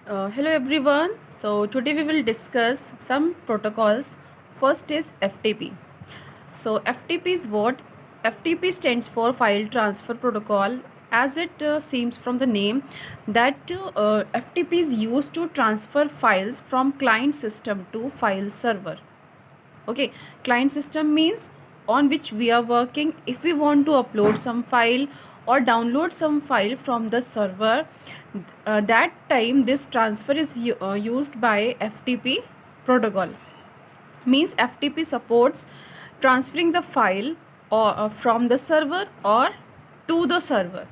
Hello everyone. So today we will discuss some protocols. First is FTP. So FTP is what? FTP stands for File Transfer Protocol. As it seems from the name, that FTP is used to transfer files from client system to file server. Okay, client system means on which we are working. If we want to upload some file or download some file from the server, that time this transfer is used by FTP protocol. Means FTP supports transferring the file or from the server or to the server.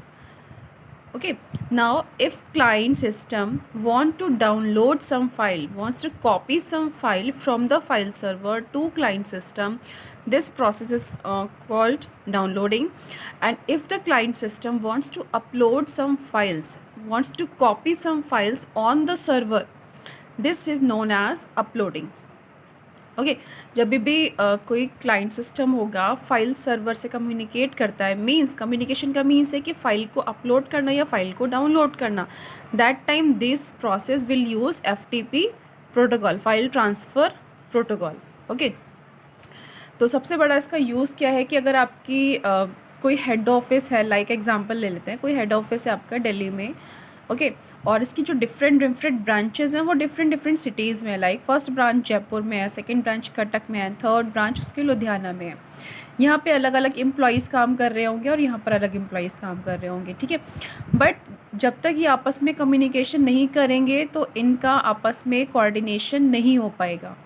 Okay, now if client system want to download some file, wants to copy some file from the file server to client system, this process is called downloading. And if the client system wants to upload some files, wants to copy some files on the server, this is known as uploading. Okay जब भी कोई client system होगा file server से communicate करता है, means communication का means है कि फ़ाइल को अपलोड करना या फाइल को डाउनलोड करना, that time this process will use FTP protocol, file transfer protocol. Okay, तो सबसे बड़ा इसका यूज़ क्या है कि अगर आपकी कोई हेड ऑफिस है, लाइक एग्जांपल ले लेते हैं, कोई हेड ऑफिस है आपका दिल्ली में. ओके, और इसकी जो डिफरेंट ब्रांचेज़ हैं वो डिफरेंट सिटीज़ में है. लाइक फर्स्ट ब्रांच जयपुर में है, सेकंड ब्रांच कटक में है, थर्ड ब्रांच उसकी लुधियाना में है. यहाँ पे अलग अलग एम्प्लॉयज़ काम कर रहे होंगे और यहाँ पर अलग एम्प्लॉयज़ काम कर रहे होंगे. ठीक है, बट जब तक ये आपस में कम्युनिकेशन नहीं करेंगे तो इनका आपस में कोऑर्डिनेशन नहीं हो पाएगा.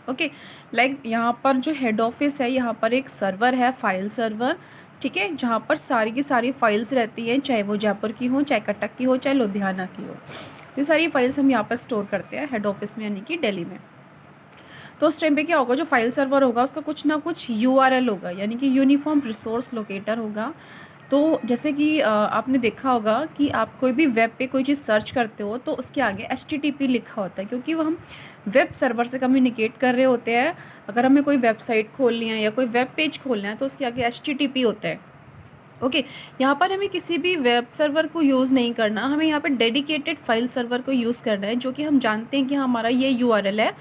ओके, लाइक यहाँ पर जो हेड ऑफिस है, यहाँ पर एक सर्वर है, फाइल सर्वर. ठीक है, जहाँ पर सारी की सारी फाइल्स रहती हैं, चाहे वो जयपुर की हो, चाहे कटक की हो, चाहे लुधियाना की हो. ये सारी फाइल्स हम यहाँ पर स्टोर करते हैं हेड ऑफिस में, यानी कि दिल्ली में. तो उस टाइम पे क्या होगा, जो फाइल सर्वर होगा उसका कुछ ना कुछ URL होगा, यानी कि यूनिफॉर्म रिसोर्स लोकेटर होगा. तो जैसे कि आपने देखा होगा कि आप कोई भी वेब पे कोई चीज़ सर्च करते हो तो उसके आगे HTTP लिखा होता है, क्योंकि वो हम वेब सर्वर से कम्युनिकेट कर रहे होते हैं. अगर हमें कोई वेबसाइट खोलनी है या कोई वेब पेज खोलना है तो उसके आगे HTTP होता है. ओके, यहाँ पर हमें किसी भी वेब सर्वर को यूज़ नहीं करना, हमें यहाँ पर डेडिकेटेड फाइल सर्वर को यूज़ करना है, जो कि हम जानते हैं कि हमारा ये URL है,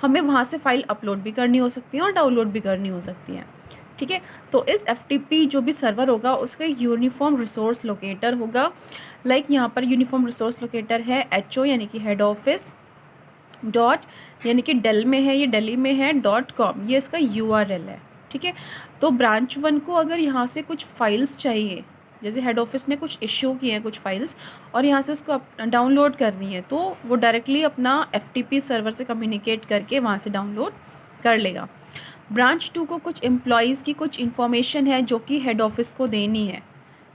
हमें वहाँ से फ़ाइल अपलोड भी करनी हो सकती है और डाउनलोड भी करनी हो सकती है. ठीक है, तो इस FTP जो भी सर्वर होगा उसका यूनिफॉर्म रिसोर्स लोकेटर होगा. लाइक यहाँ पर यूनिफॉर्म रिसोर्स लोकेटर है HO, यानी कि हेड ऑफिस डॉट, यानी कि डेल में है, ये दिल्ली में है .com, ये इसका URL है. ठीक है, तो ब्रांच 1 को अगर यहाँ से कुछ फाइल्स चाहिए, जैसे हेड ऑफिस ने कुछ इश्यू किए हैं कुछ फाइल्स और यहाँ से उसको डाउनलोड करनी है, तो वो डायरेक्टली अपना FTP सर्वर से कम्युनिकेट करके वहाँ से डाउनलोड कर लेगा. ब्रांच 2 को कुछ एम्प्लॉयज़ की कुछ इन्फॉर्मेशन है जो कि हेड ऑफिस को देनी है.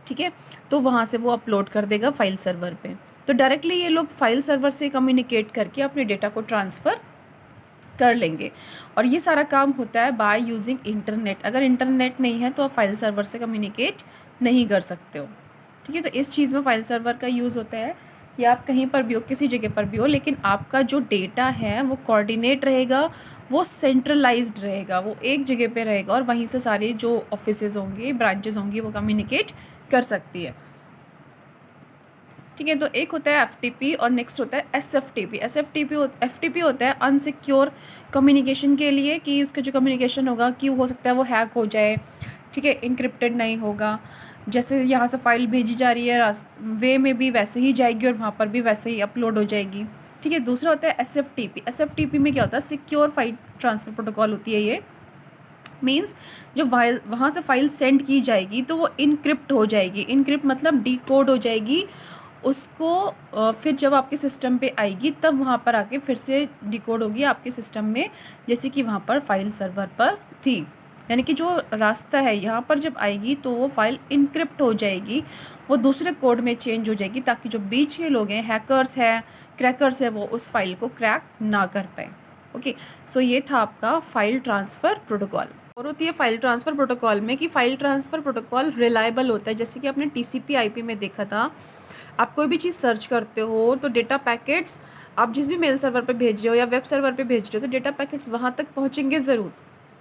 ठीक है, तो वहाँ से वो अपलोड कर देगा फाइल सर्वर पे. तो डायरेक्टली ये लोग फाइल सर्वर से कम्युनिकेट करके अपने डेटा को ट्रांसफ़र कर लेंगे. और ये सारा काम होता है बाय यूजिंग इंटरनेट. अगर इंटरनेट नहीं है तो आप फाइल सर्वर से कम्युनिकेट नहीं कर सकते हो. ठीक है, तो इस चीज़ में फाइल सर्वर का यूज़ होता है. या आप कहीं पर भी हो, किसी जगह पर भी हो, लेकिन आपका जो डेटा है वो कोऑर्डिनेट रहेगा, वो सेंट्रलाइज्ड रहेगा, वो एक जगह पे रहेगा और वहीं से सारे जो ऑफिसेज होंगे, ब्रांचेज होंगी, वो कम्युनिकेट कर सकती है. ठीक है, तो एक होता है FTP और नेक्स्ट होता है SFTP. FTP होता है अनसिक्योर कम्युनिकेशन के लिए, कि उसका जो कम्युनिकेशन होगा कि हो सकता है वो हैक हो जाए. ठीक है, इनक्रिप्टेड नहीं होगा. जैसे यहाँ से फाइल भेजी जा रही है वे में भी वैसे ही जाएगी और वहाँ पर भी वैसे ही अपलोड हो जाएगी. ठीक है, दूसरा होता है SFTP में क्या होता है, सिक्योर फाइल ट्रांसफ़र प्रोटोकॉल होती है ये. मीन्स जो वहाँ से फाइल सेंड की जाएगी तो वो इनक्रिप्ट हो जाएगी. इनक्रिप्ट मतलब डिकोड हो जाएगी. उसको फिर जब आपके सिस्टम पे आएगी तब वहाँ पर आके फिर से डिकोड होगी आपके सिस्टम में, जैसे कि वहाँ पर फाइल सर्वर पर थी. यानी कि जो रास्ता है यहाँ पर जब आएगी तो वो फाइल इनक्रिप्ट हो जाएगी, वो दूसरे कोड में चेंज हो जाएगी, ताकि जो बीच के लोग हैं, हैकर्स हैं, क्रैकर्स है, वो उस फाइल को क्रैक ना कर पाए. ओके, सो ये था आपका फाइल ट्रांसफ़र प्रोटोकॉल. और होती है फाइल ट्रांसफ़र प्रोटोकॉल में कि फ़ाइल ट्रांसफ़र प्रोटोकॉल रिलायबल होता है. जैसे कि आपने TCP/IP में देखा था, आप कोई भी चीज़ सर्च करते हो तो डेटा पैकेट्स आप जिस भी मेल सर्वर पे भेज रहे हो या वेब सर्वर पे भेज रहे हो तो डेटा पैकेट्स वहाँ तक पहुँचेंगे ज़रूर.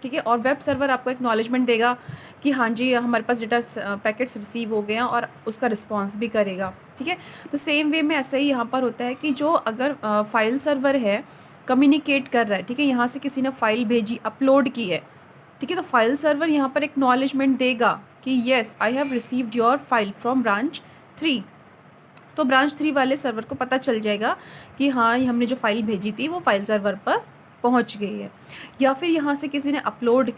ठीक है। और वेब सर्वर आपको एक्नॉलेजमेंट देगा कि हाँ जी हमारे पास डेटा पैकेट्स रिसीव हो गए हैं और उसका रिस्पॉन्स भी करेगा, ठीक है। तो सेम वे में ऐसा ही यहाँ पर होता है कि जो अगर फाइल सर्वर है कम्युनिकेट कर रहा है, ठीक है, यहाँ से किसी ने फाइल भेजी, अपलोड की है, ठीक है, तो फाइल सर्वर यहाँ पर एक्नॉलेजमेंट देगा कि yes I have received your file from branch 3। तो ब्रांच 3 वाले सर्वर को पता चल जाएगा कि हाँ ये हमने जो फाइल भेजी थी वो फाइल सर्वर पर पहुंच गई है। या फिर यहाँ से किसी ने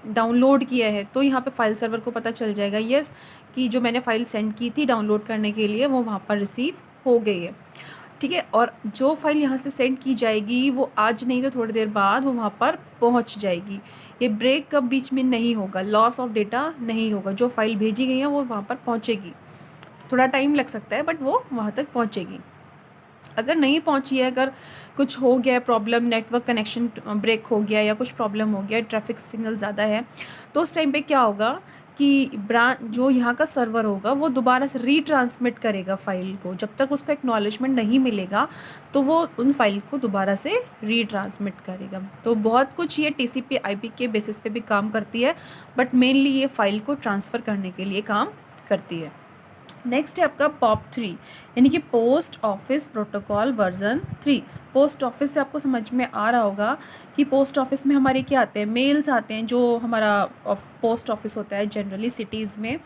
डाउनलोड किया है तो यहाँ पे फाइल सर्वर को पता चल जाएगा यस कि जो मैंने फाइल सेंड की थी डाउनलोड करने के लिए वो वहाँ पर रिसीव हो गई है, ठीक है। और जो फाइल यहाँ से सेंड की जाएगी वो आज नहीं तो थोड़ी देर बाद वो वहाँ पर पहुँच जाएगी। ये ब्रेक कब बीच में नहीं होगा, लॉस ऑफ डेटा नहीं होगा, जो फाइल भेजी गई है वो वहाँ पर पहुँचेगी। थोड़ा टाइम लग सकता है बट वो वहाँ तक पहुँचेगी। अगर नहीं पहुँची है, अगर कुछ हो गया प्रॉब्लम, नेटवर्क कनेक्शन ब्रेक हो गया या कुछ प्रॉब्लम हो गया, ट्रैफिक सिग्नल ज़्यादा है, तो उस टाइम पे क्या होगा कि ब्रांच जो यहाँ का सर्वर होगा वो दोबारा से रीट्रांसमिट करेगा फाइल को। जब तक उसका एक्नॉलेजमेंट नहीं मिलेगा तो वो उन फाइल को दोबारा से रीट्रांसमिट करेगा। तो बहुत कुछ ये TCP IP के बेसिस पे भी काम करती है बट मेनली ये फाइल को ट्रांसफ़र करने के लिए काम करती है। नेक्स्ट है आपका POP3 यानी कि post office protocol version 3। Post office से आपको समझ में आ रहा होगा कि पोस्ट ऑफिस में हमारे क्या आते हैं, मेल्स आते हैं। जो हमारा पोस्ट ऑफिस होता है जनरली सिटीज़ में,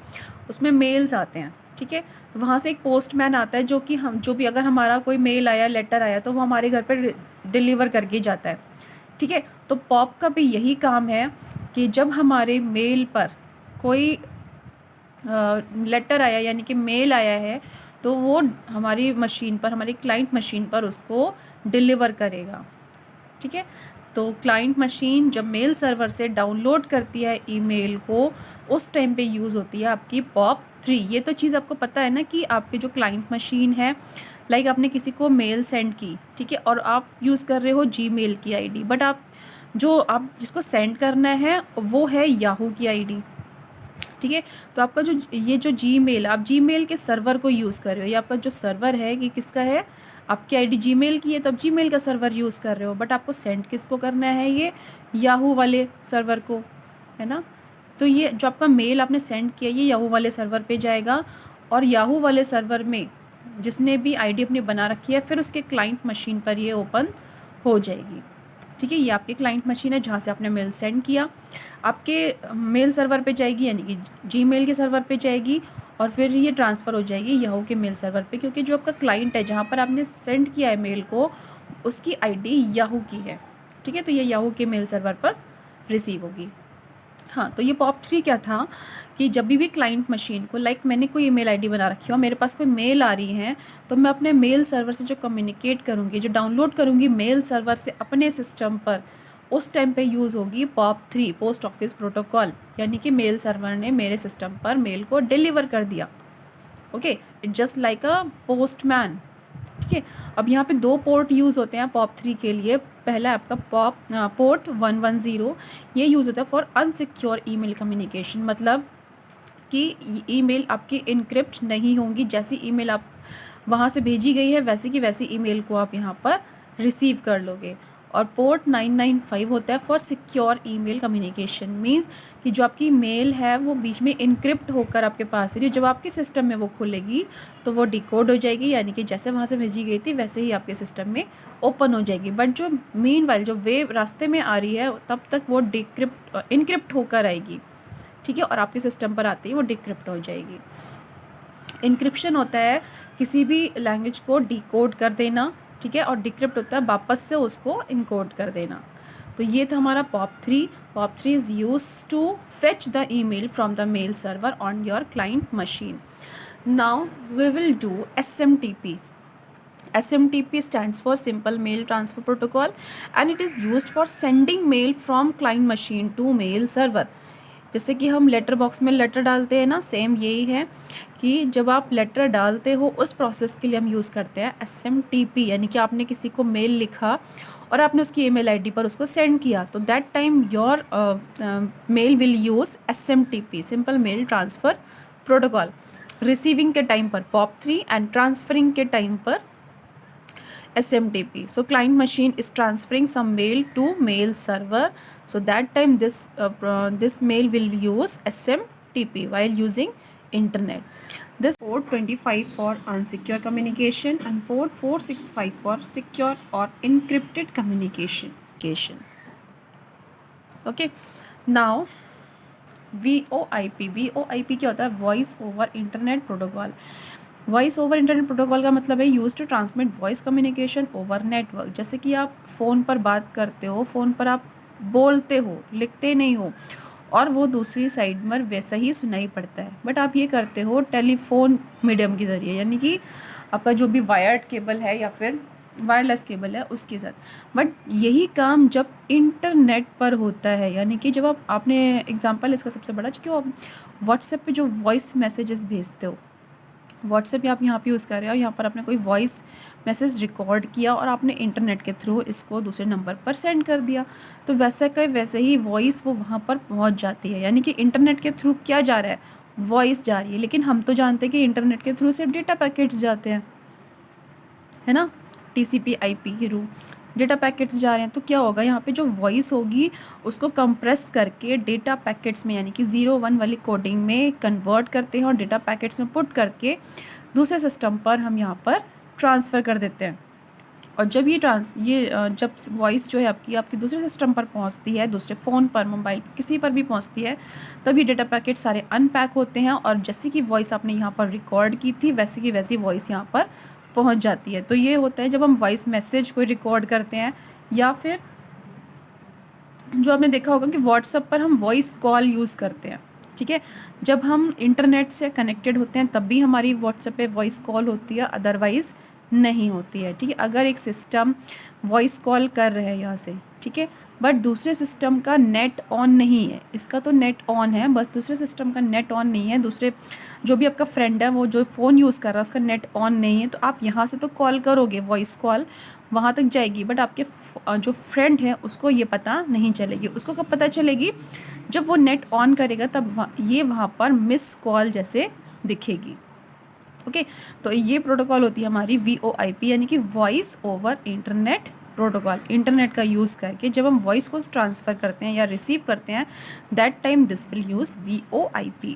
उसमें मेल्स आते हैं, ठीक है। तो वहाँ से एक पोस्टमैन आता है जो भी अगर हमारा कोई मेल आया, लेटर आया तो वो हमारे घर पर डिलीवर करके जाता है, ठीक है। तो पॉप का भी यही काम है कि जब हमारे मेल पर कोई लेटर आया यानी कि मेल आया है तो वो हमारी मशीन पर, हमारी क्लाइंट मशीन पर उसको डिलीवर करेगा, ठीक है। तो क्लाइंट मशीन जब मेल सर्वर से डाउनलोड करती है ईमेल को, उस टाइम पे यूज़ होती है आपकी POP3। ये तो चीज़ आपको पता है ना कि आपकी जो क्लाइंट मशीन है, लाइक आपने किसी को मेल सेंड की, ठीक है, और आप यूज़ कर रहे हो Gmail की ID, बट आप जिसको सेंड करना है वो है याहू की ID, ठीक है। तो आपका जो Gmail, आप Gmail के सर्वर को यूज़ कर रहे हो, ये आपका जो सर्वर है कि किसका है, आपकी ID Gmail की है तो आप Gmail का सर्वर यूज़ कर रहे हो, बट आपको सेंड किसको करना है, ये याहू वाले सर्वर को, है ना। तो ये जो आपका मेल आपने सेंड किया ये याहू वाले सर्वर पे जाएगा और याहू वाले सर्वर में जिसने भी ID अपनी बना रखी है फिर उसके क्लाइंट मशीन पर ये ओपन हो जाएगी, ठीक है। ये आपकी क्लाइंट मशीन है जहाँ से आपने मेल सेंड किया, आपके मेल सर्वर पे जाएगी यानी कि Gmail के सर्वर पे जाएगी और फिर ये ट्रांसफ़र हो जाएगी याहू के मेल सर्वर पे, क्योंकि जो आपका क्लाइंट है जहाँ पर आपने सेंड किया है मेल को उसकी ID याहू की है, ठीक है। तो ये याहू के मेल सर्वर पर रिसीव होगी। हाँ, तो ये POP3 क्या था कि जब भी क्लाइंट मशीन को, लाइक मैंने कोई ईमेल आईडी बना रखी हो, मेरे पास कोई मेल आ रही है, तो मैं अपने मेल सर्वर से जो कम्युनिकेट करूँगी, जो डाउनलोड करूँगी मेल सर्वर से अपने सिस्टम पर, उस टाइम पे यूज़ होगी POP3 पोस्ट ऑफिस प्रोटोकॉल, यानी कि मेल सर्वर ने मेरे सिस्टम पर मेल को डिलीवर कर दिया। Okay, it just like a postman, ठीक है। अब यहाँ पे 2 पोर्ट यूज़ होते हैं POP3 के लिए। पहला है आपका पोर्ट 110, ये यूज़ होता है फॉर अनसिक्योर ईमेल कम्युनिकेशन, मतलब कि ईमेल आपकी इनक्रिप्ट नहीं होंगी, जैसी ईमेल आप वहाँ से भेजी गई है वैसी की वैसी ईमेल को आप यहाँ पर रिसीव कर लोगे। और पोर्ट 995 होता है for secure email communication, means कि जो आपकी मेल है वो बीच में इनक्रिप्ट होकर आपके पास है, जब आपके सिस्टम में वो खुलेगी तो वो डिकोड हो जाएगी, यानी कि जैसे वहाँ से भेजी गई थी वैसे ही आपके सिस्टम में ओपन हो जाएगी। बट जो मीनवाइल जो वेव रास्ते में आ रही है तब तक वो इनक्रिप्ट होकर आएगी, ठीक है, और आपके सिस्टम पर आते ही वो डिक्रिप्ट हो जाएगी। इनक्रिप्शन होता है किसी भी लैंग्वेज को डिकोड कर देना, ठीक है, और डिक्रिप्ट होता है वापस से उसको इनकोड कर देना। तो ये था हमारा POP3। POP3 is use to fetch the email from the mail server on your client machine. Now we will do SMTP. SMTP stands for Simple Mail Transfer Protocol and it is used for sending mail from client machine to mail server. जैसे कि हम letter box में letter डालते हैं ना, same यही है कि जब आप लेटर डालते हो उस प्रोसेस के लिए हम यूज़ करते हैं SMTP, यानी कि आपने किसी को मेल लिखा और आपने उसकी ईमेल आईडी पर उसको सेंड किया, तो that time your mail will use SMTP, simple mail transfer protocol. Receiving के टाइम पर POP3 एंड ट्रांसफरिंग के टाइम पर SMTP. So client machine is transferring some mail to mail server. So that time this mail will use SMTP while using internet. This port 25 for unsecure communication and port 465 for secure or encrypted communication. Okay. Now VoIP क्या होता है? Voice over internet protocol. Voice over internet protocol का मतलब है use to transmit voice communication over network. जैसे कि आप phone पर बात करते हो, फ़ोन पर आप बोलते हो, लिखते नहीं हो, और वो दूसरी साइड में वैसा ही सुनाई पड़ता है, बट आप ये करते हो टेलीफोन मीडियम के ज़रिए, यानी कि आपका जो भी वायर्ड केबल है या फिर वायरलेस केबल है उसके साथ. बट यही काम जब इंटरनेट पर होता है, यानी कि जब आपने एग्जांपल इसका सबसे बड़ा, कि आप व्हाट्सएप पे जो वॉइस मैसेजेस भेजते हो, व्हाट्सएप आप यहाँ पे यूज़ कर रहे हो, यहाँ पर आपने कोई वॉइस मैसेज रिकॉर्ड किया और आपने इंटरनेट के थ्रू इसको दूसरे नंबर पर सेंड कर दिया, तो वैसे ही वॉइस वो वहाँ पर पहुँच जाती है. यानी कि इंटरनेट के थ्रू क्या जा रहा है? वॉइस जा रही है. लेकिन हम तो जानते हैं कि इंटरनेट के थ्रू सिर्फ डेटा पैकेट्स जाते हैं, है ना, TCP/IP के थ्रू डेटा पैकेट्स जा रहे हैं. तो क्या होगा, यहाँ पे जो वॉइस होगी उसको कंप्रेस करके डेटा पैकेट्स में, यानी कि 0-1 वाली कोडिंग में कन्वर्ट करते हैं और डेटा पैकेट्स में पुट करके दूसरे सिस्टम पर हम यहाँ पर ट्रांसफ़र कर देते हैं. और जब जब वॉइस जो है आपकी दूसरे सिस्टम पर पहुँचती है, दूसरे फ़ोन पर, मोबाइल पर, किसी पर भी पहुँचती है, तभी डेटा पैकेट सारे अनपैक होते हैं और जैसी कि वॉइस आपने यहाँ पर रिकॉर्ड की थी वैसी की वैसी वॉइस यहाँ पर पहुंच जाती है. तो ये होता है जब हम वॉइस मैसेज कोई रिकॉर्ड करते हैं, या फिर जो आपने देखा होगा कि व्हाट्सएप पर हम वॉइस कॉल यूज़ करते हैं. ठीक है, जब हम इंटरनेट से कनेक्टेड होते हैं तब भी हमारी व्हाट्सएप पे वॉइस कॉल होती है, अदरवाइज़ नहीं होती है. ठीक है, अगर एक सिस्टम वॉइस कॉल कर रहे हैं यहाँ से, ठीक है, बट दूसरे सिस्टम का नेट ऑन नहीं है, इसका तो नेट ऑन है, बस दूसरे सिस्टम का नेट ऑन नहीं है, दूसरे जो भी आपका फ्रेंड है वो जो फ़ोन यूज़ कर रहा है उसका नेट ऑन नहीं है, तो आप यहाँ से तो कॉल करोगे, वॉइस कॉल वहाँ तक जाएगी, बट आपके जो फ्रेंड है उसको ये पता नहीं चलेगी. उसको कब पता चलेगी? जब वो नेट ऑन करेगा, तब ये वहाँ पर मिस कॉल जैसे दिखेगी. ओके, तो ये प्रोटोकॉल होती है हमारी VoIP, यानी कि voice over internet protocol. Internet का यूज़ करके जब हम वॉइस को ट्रांसफ़र करते हैं या रिसीव करते हैं, that time this will use VoIP.